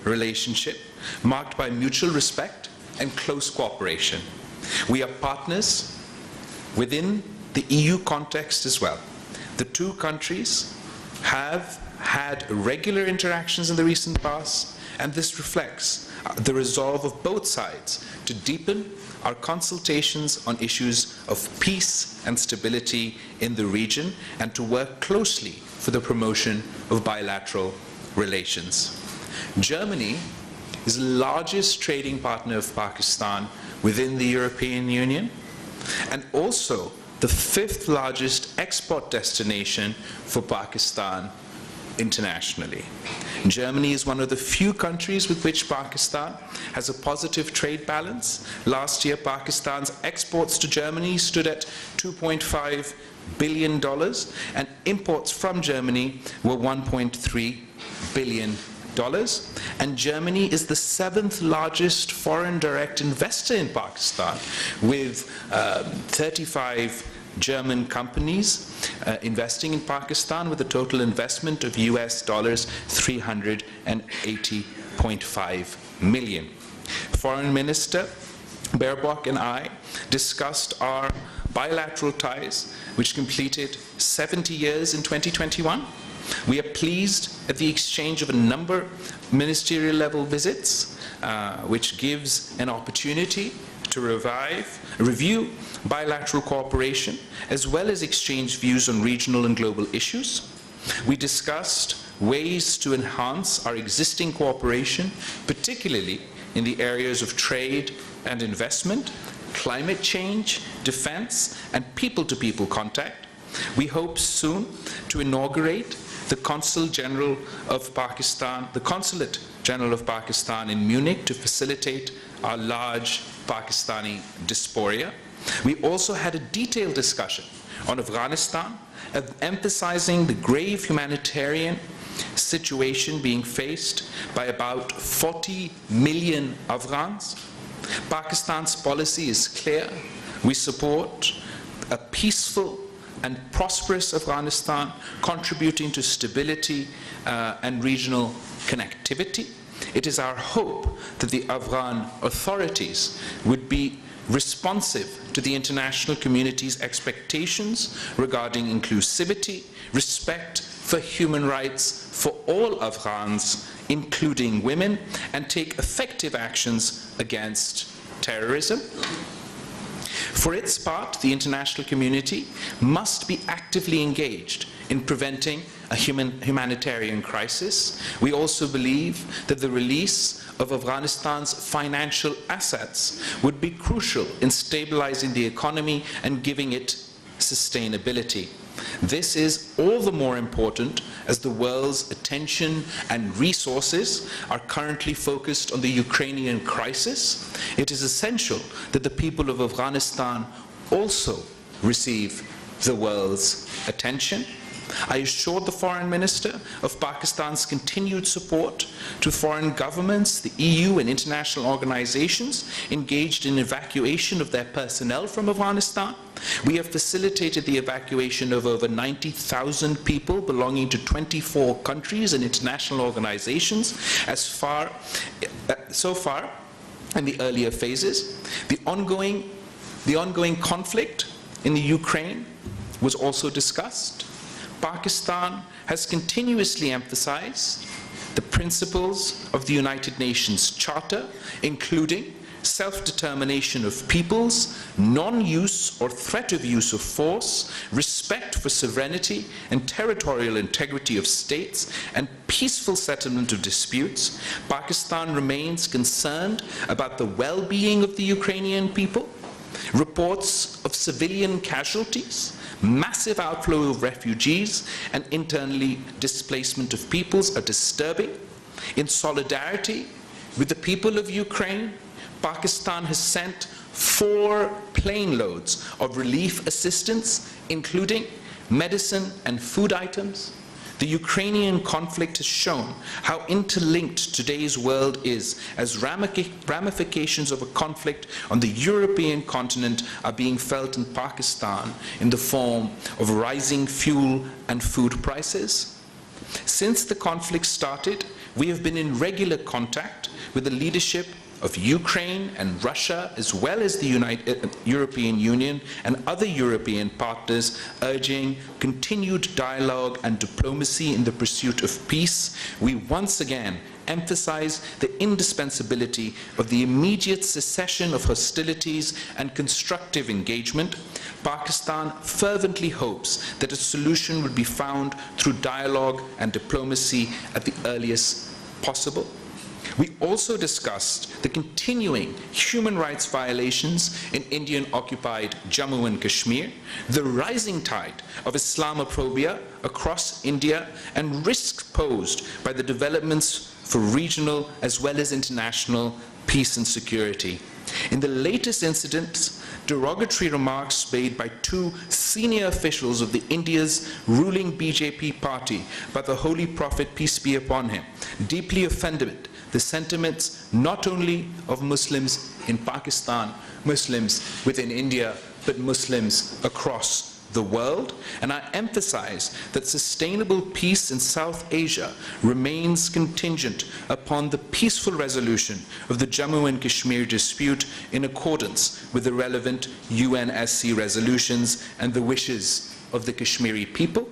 relationship marked by mutual respect and close cooperation. We are partners within the EU context as well. The two countries have had regular interactions in the recent past, and this reflects the resolve of both sides to deepen our consultations on issues of peace and stability in the region and to work closely for the promotion of bilateral relations. Germany is the largest trading partner of Pakistan within the European Union and also the fifth largest export destination for Pakistan internationally. Germany is one of the few countries with which Pakistan has a positive trade balance. Last year, Pakistan's exports to Germany stood at $2.5 billion, and imports from Germany were $1.3 billion. And Germany is the seventh largest foreign direct investor in Pakistan, with 35 German companies investing in Pakistan with a total investment of US dollars 380.5 million. Foreign Minister Baerbock and I discussed our bilateral ties, which completed 70 years in 2021. We are pleased at the exchange of a number of ministerial level visits, which gives an opportunity to review bilateral cooperation, as well as exchange views on regional and global issues. We discussed ways to enhance our existing cooperation, particularly in the areas of trade and investment, climate change, defense, and people-to-people contact. We hope soon to inaugurate the Consulate General of Pakistan in Munich to facilitate our large Pakistani diaspora. We also had a detailed discussion on Afghanistan, emphasizing the grave humanitarian situation being faced by about 40 million Afghans. Pakistan's policy is clear. We support a peaceful and prosperous Afghanistan, contributing to stability and regional connectivity. It is our hope that the Afghan authorities would be responsive to the international community's expectations regarding inclusivity, respect for human rights for all Afghans, including women, and take effective actions against terrorism. For its part, the international community must be actively engaged in preventing a humanitarian crisis. We also believe that the release of Afghanistan's financial assets would be crucial in stabilizing the economy and giving it sustainability. This is all the more important as the world's attention and resources are currently focused on the Ukrainian crisis. It is essential that the people of Afghanistan also receive the world's attention. I assured the Foreign Minister of Pakistan's continued support to foreign governments, the EU and international organizations engaged in evacuation of their personnel from Afghanistan. We have facilitated the evacuation of over 90,000 people belonging to 24 countries and international organizations so far in the earlier phases. The ongoing conflict in the Ukraine was also discussed. Pakistan has continuously emphasized the principles of the United Nations Charter, including self-determination of peoples, non-use or threat of use of force, respect for sovereignty and territorial integrity of states, and peaceful settlement of disputes. Pakistan remains concerned about the well-being of the Ukrainian people. Reports of civilian casualties, massive outflow of refugees, and internally displacement of peoples are disturbing. In solidarity with the people of Ukraine, Pakistan has sent 4 plane loads of relief assistance, including medicine and food items. The Ukrainian conflict has shown how interlinked today's world is, as ramifications of a conflict on the European continent are being felt in Pakistan in the form of rising fuel and food prices. Since the conflict started, we have been in regular contact with the leadership of Ukraine and Russia, as well as the European Union and other European partners, urging continued dialogue and diplomacy in the pursuit of peace. We once again emphasize the indispensability of the immediate cessation of hostilities and constructive engagement. Pakistan fervently hopes that a solution would be found through dialogue and diplomacy at the earliest possible. We also discussed the continuing human rights violations in Indian-occupied Jammu and Kashmir, the rising tide of Islamophobia across India, and risks posed by the developments for regional as well as international peace and security. In the latest incidents, derogatory remarks made by two senior officials of India's ruling BJP party by the Holy Prophet, peace be upon him, deeply offended the sentiments not only of Muslims in Pakistan, Muslims within India, but Muslims across the world. And I emphasize that sustainable peace in South Asia remains contingent upon the peaceful resolution of the Jammu and Kashmir dispute in accordance with the relevant UNSC resolutions and the wishes of the Kashmiri people.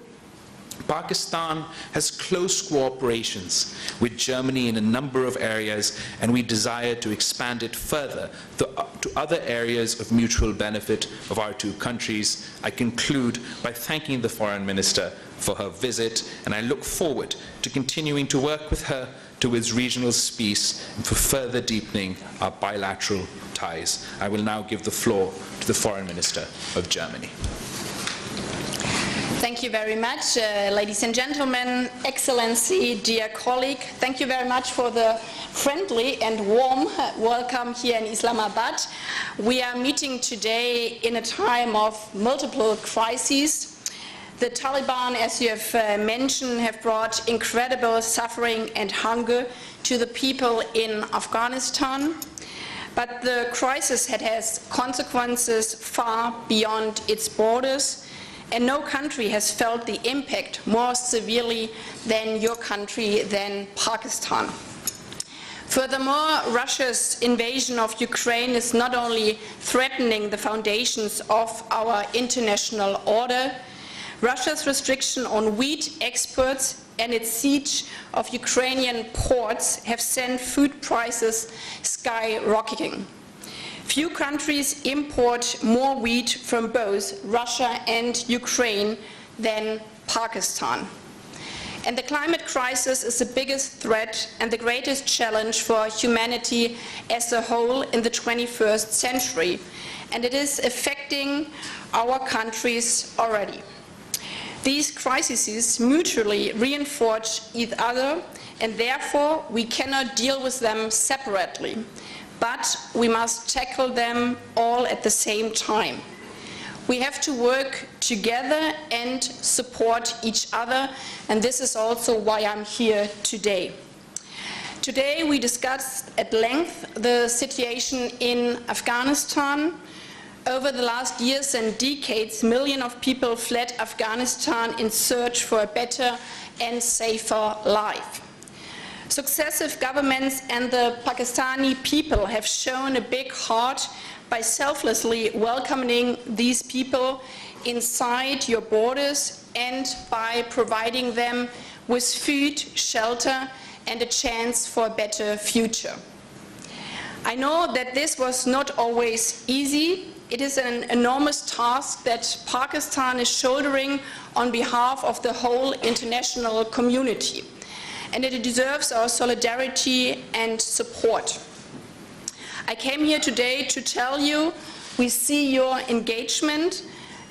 Pakistan has close cooperations with Germany in a number of areas, and we desire to expand it further to other areas of mutual benefit of our two countries. I conclude by thanking the Foreign Minister for her visit, and I look forward to continuing to work with her towards regional peace and for further deepening our bilateral ties. I will now give the floor to the Foreign Minister of Germany. Thank you very much, ladies and gentlemen, Excellency, dear colleague. Thank you very much for the friendly and warm welcome here in Islamabad. We are meeting today in a time of multiple crises. The Taliban, as you have mentioned, have brought incredible suffering and hunger to the people in Afghanistan. But the crisis has consequences far beyond its borders, and no country has felt the impact more severely than your country, than Pakistan. Furthermore, Russia's invasion of Ukraine is not only threatening the foundations of our international order. Russia's restriction on wheat exports and its siege of Ukrainian ports have sent food prices skyrocketing. Few countries import more wheat from both Russia and Ukraine than Pakistan. And the climate crisis is the biggest threat and the greatest challenge for humanity as a whole in the 21st century. And it is affecting our countries already. These crises mutually reinforce each other, and therefore we cannot deal with them separately. But we must tackle them all at the same time. We have to work together and support each other, and this is also why I'm here today. Today we discussed at length the situation in Afghanistan. Over the last years and decades, millions of people fled Afghanistan in search for a better and safer life. Successive governments and the Pakistani people have shown a big heart by selflessly welcoming these people inside your borders and by providing them with food, shelter, and a chance for a better future. I know that this was not always easy. It is an enormous task that Pakistan is shouldering on behalf of the whole international community, and it deserves our solidarity and support. I came here today to tell you we see your engagement,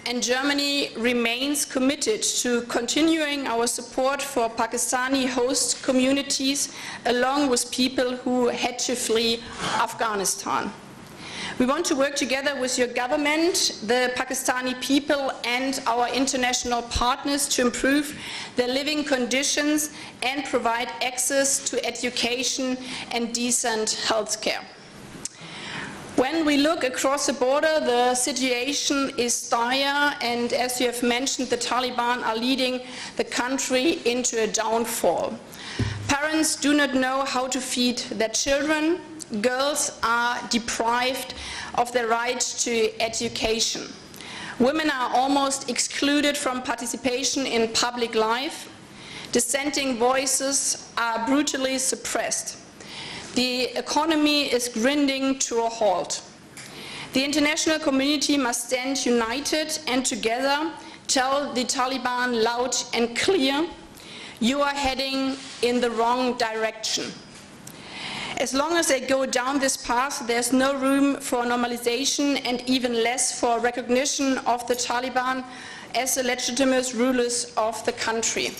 and Germany remains committed to continuing our support for Pakistani host communities along with people who had to flee Afghanistan. We want to work together with your government, the Pakistani people, and our international partners to improve their living conditions and provide access to education and decent health care. When we look across the border, the situation is dire, and as you have mentioned, the Taliban are leading the country into a downfall. Parents do not know how to feed their children. Girls are deprived of the right to education. Women are almost excluded from participation in public life. Dissenting voices are brutally suppressed. The economy is grinding to a halt. The international community must stand united and together tell the Taliban loud and clear, you are heading in the wrong direction. As long as they go down this path, there's no room for normalization and even less for recognition of the Taliban as the legitimate rulers of the country.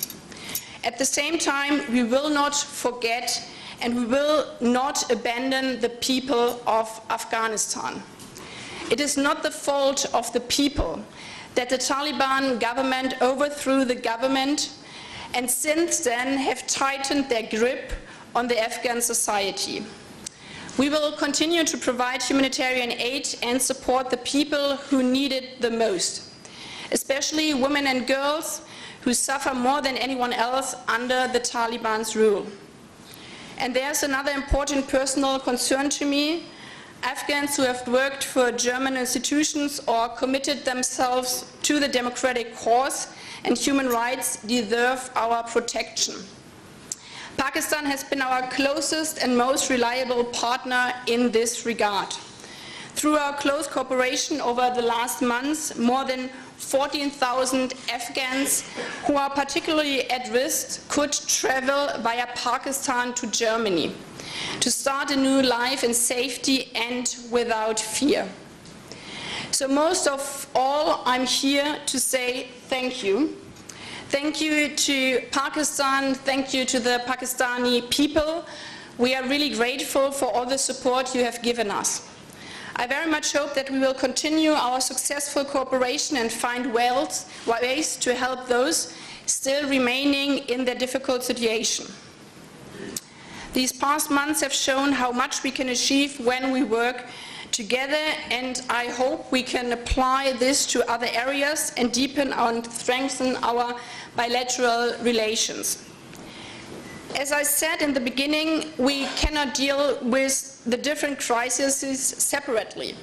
At the same time, we will not forget and we will not abandon the people of Afghanistan. It is not the fault of the people that the Taliban government overthrew the government and since then have tightened their grip on the Afghan society. We will continue to provide humanitarian aid and support the people who need it the most, especially women and girls who suffer more than anyone else under the Taliban's rule. And there's another important personal concern to me. Afghans who have worked for German institutions or committed themselves to the democratic cause and human rights deserve our protection. Pakistan has been our closest and most reliable partner in this regard. Through our close cooperation over the last months, more than 14,000 Afghans who are particularly at risk could travel via Pakistan to Germany to start a new life in safety and without fear. So most of all, I'm here to say thank you. Thank you to Pakistan, thank you to the Pakistani people. We are really grateful for all the support you have given us. I very much hope that we will continue our successful cooperation and find ways to help those still remaining in their difficult situation. These past months have shown how much we can achieve when we work together, and I hope we can apply this to other areas and deepen and strengthen our bilateral relations. As I said in the beginning, we cannot deal with the different crises separately.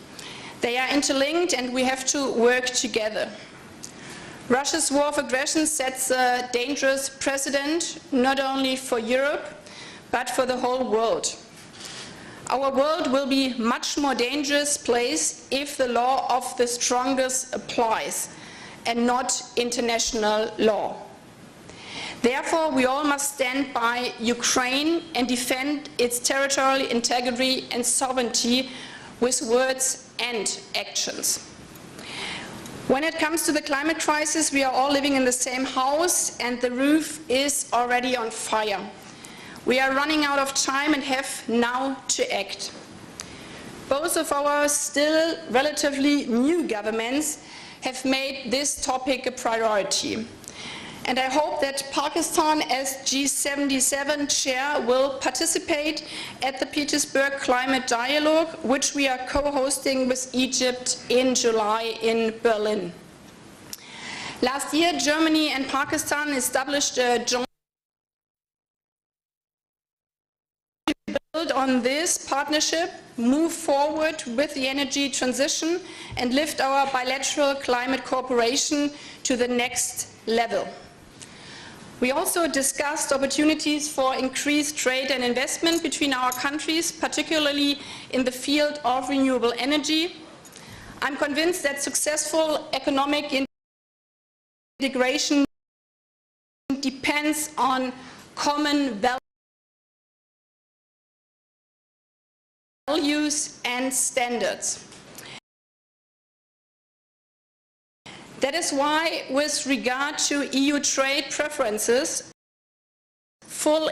They are interlinked and we have to work together. Russia's war of aggression sets a dangerous precedent, not only for Europe, but for the whole world. Our world will be a much more dangerous place if the law of the strongest applies and not international law. Therefore, we all must stand by Ukraine and defend its territorial integrity and sovereignty with words and actions. When it comes to the climate crisis, we are all living in the same house and the roof is already on fire. We are running out of time and have now to act. Both of our still relatively new governments have made this topic a priority. And I hope that Pakistan, as G77 chair, will participate at the Petersburg Climate Dialogue, which we are co-hosting with Egypt in July in Berlin. Last year, Germany and Pakistan established a joint build on this partnership, move forward with the energy transition, and lift our bilateral climate cooperation to the next level. We also discussed opportunities for increased trade and investment between our countries, particularly in the field of renewable energy. I'm convinced that successful economic integration depends on common values and standards. That is why, with regard to EU trade preferences, full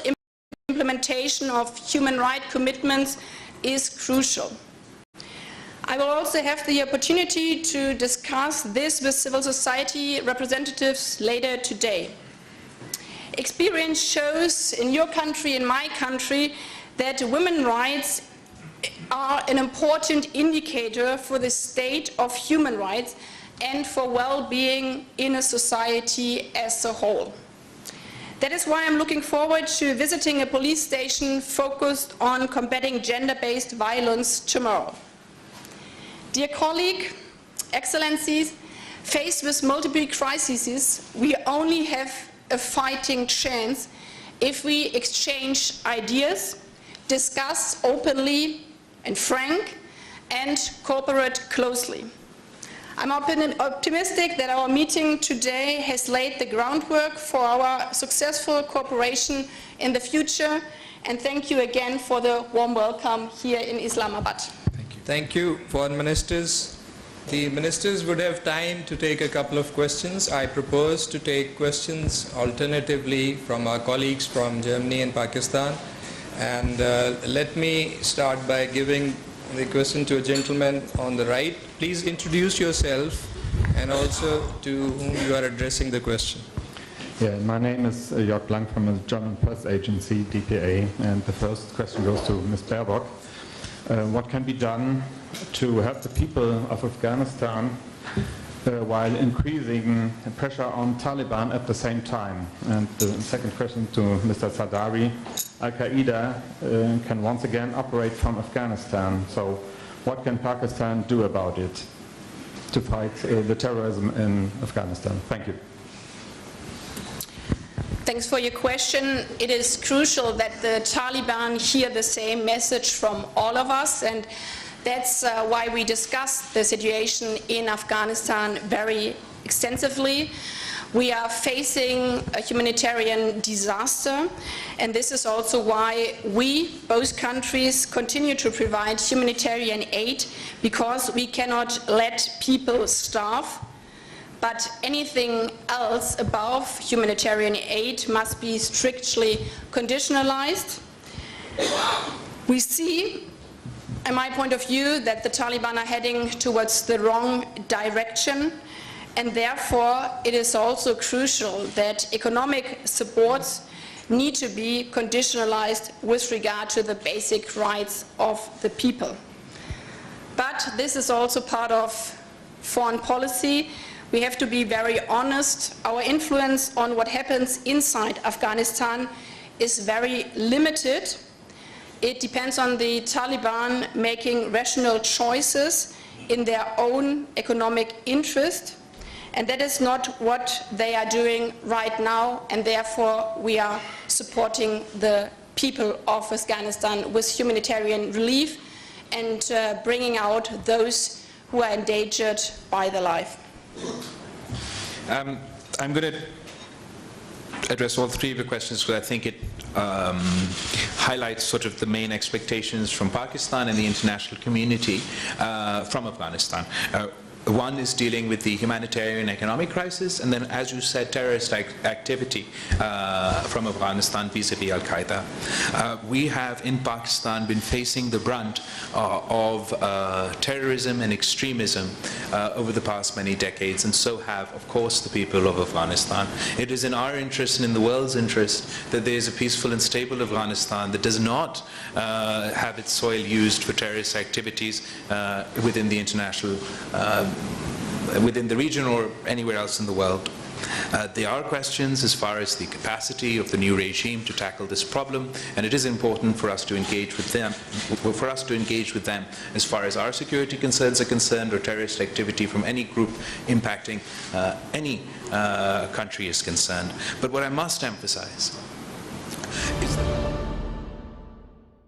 implementation of human rights commitments is crucial. I will also have the opportunity to discuss this with civil society representatives later today. Experience shows in your country, in my country, that women's rights are an important indicator for the state of human rights and for well-being in a society as a whole. That is why I'm looking forward to visiting a police station focused on combating gender-based violence tomorrow. Dear colleague, Excellencies, faced with multiple crises, we only have a fighting chance if we exchange ideas, discuss openly and frank, and cooperate closely. I'm optimistic that our meeting today has laid the groundwork for our successful cooperation in the future, and thank you again for the warm welcome here in Islamabad. Thank you. Thank you, Foreign Ministers. The Ministers would have time to take a couple of questions. I propose to take questions alternatively from our colleagues from Germany and Pakistan. And let me start by giving the question to a gentleman on the right. Please introduce yourself and also to whom you are addressing the question. Yeah, my name is Jörg Blank from a German press agency, DPA, and the first question goes to Ms. Baerbock. What can be done to help the people of Afghanistan while increasing pressure on Taliban at the same time? And the second question to Mr. Sadari. Al-Qaeda can once again operate from Afghanistan, so what can Pakistan do about it to fight the terrorism in Afghanistan? Thank you. Thanks for your question. It is crucial that the Taliban hear the same message from all of us, and that's why we discussed the situation in Afghanistan very extensively. We are facing a humanitarian disaster, and this is also why we, both countries, continue to provide humanitarian aid, because we cannot let people starve. But anything else above humanitarian aid must be strictly conditionalized. We see, in my point of view, that the Taliban are heading towards the wrong direction, and therefore it is also crucial that economic supports need to be conditionalized with regard to the basic rights of the people. But this is also part of foreign policy. We have to be very honest. Our influence on what happens inside Afghanistan is very limited. It depends on the Taliban making rational choices in their own economic interest, and that is not what they are doing right now, and therefore we are supporting the people of Afghanistan with humanitarian relief and bringing out those who are endangered by their life. I'm going to address all three of the questions because I think it highlights sort of the main expectations from Pakistan and the international community from Afghanistan. One is dealing with the humanitarian economic crisis, and then, as you said, terrorist activity from Afghanistan vis-a-vis Al-Qaeda. We have in Pakistan been facing the brunt of terrorism and extremism over the past many decades, and so have, of course, the people of Afghanistan. It is in our interest and in the world's interest that there is a peaceful and stable Afghanistan that does not have its soil used for terrorist activities within the international within the region or anywhere else in the world. There are questions as far as the capacity of the new regime to tackle this problem, and it is important for us to engage with them, as far as our security concerns are concerned, or terrorist activity from any group impacting any country is concerned. But what I must emphasize is that